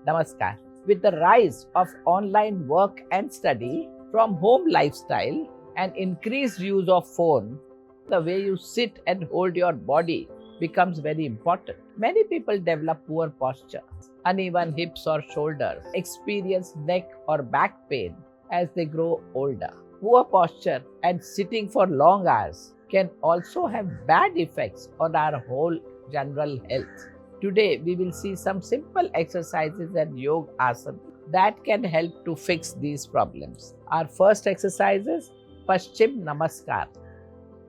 Namaskar. With the rise of online work and study, from home lifestyle and increased use of phone, the way you sit and hold your body becomes very important. Many people develop poor posture, uneven hips or shoulders, experience neck or back pain as they grow older. Poor posture and sitting for long hours can also have bad effects on our whole general health. Today, we will see some simple exercises and yoga asana that can help to fix these problems. Our first exercise is Paschim Namaskar.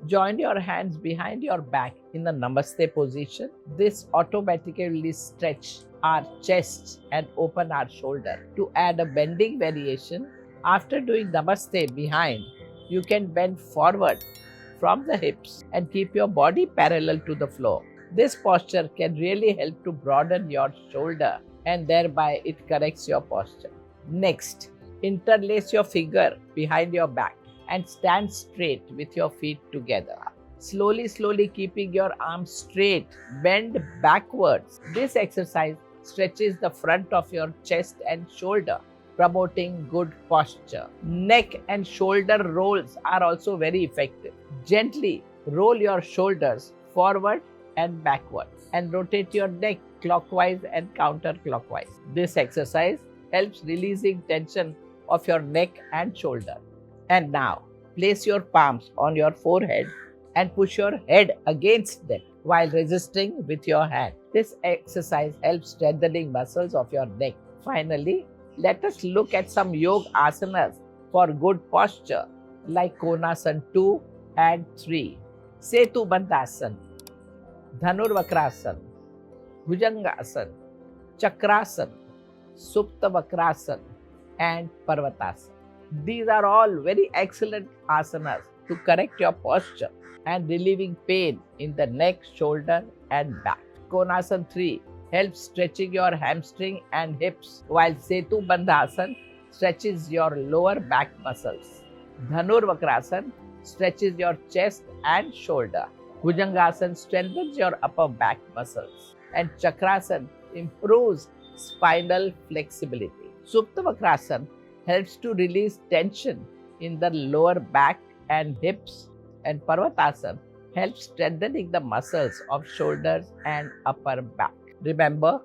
Join your hands behind your back in the Namaste position. This automatically stretch our chest and open our shoulder. To add a bending variation, after doing Namaste behind, you can bend forward from the hips and keep your body parallel to the floor. This posture can really help to broaden your shoulder and thereby it corrects your posture. Next, interlace your finger behind your back and stand straight with your feet together. Slowly keeping your arms straight, bend backwards. This exercise stretches the front of your chest and shoulder, promoting good posture. Neck and shoulder rolls are also very effective. Gently roll your shoulders forward and backwards and rotate your neck clockwise and counterclockwise. This exercise helps releasing tension of your neck and shoulder. And now place your palms on your forehead and push your head against them while resisting with your hand. This exercise helps strengthening muscles of your neck. Finally, let us look at some yoga asanas for good posture like Konasana 2 and 3, Setu Bandhasana, Dhanurvakrasana, Bhujangasana, Chakrasana, Suptavakrasana, and Parvatasana. These are all very excellent asanas to correct your posture and relieving pain in the neck, shoulder, and back. Konasana 3 helps stretching your hamstring and hips, while Setu Bandhasana stretches your lower back muscles. Dhanurvakrasana stretches your chest and shoulder. Bhujangasana strengthens your upper back muscles. And Chakrasana improves spinal flexibility. Suptavakrasana helps to release tension in the lower back and hips. And Parvatasana helps strengthening the muscles of shoulders and upper back. Remember,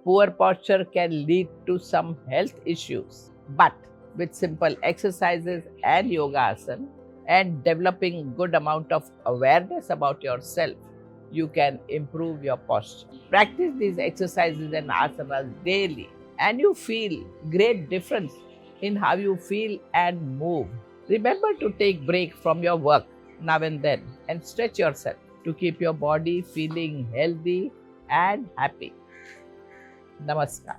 poor posture can lead to some health issues, but with simple exercises and yoga asana and developing good amount of awareness about yourself, you can improve your posture. Practice these exercises and asanas daily and you feel great difference in how you feel and move. Remember to take break from your work now and then and stretch yourself to keep your body feeling healthy and happy. Namaskar.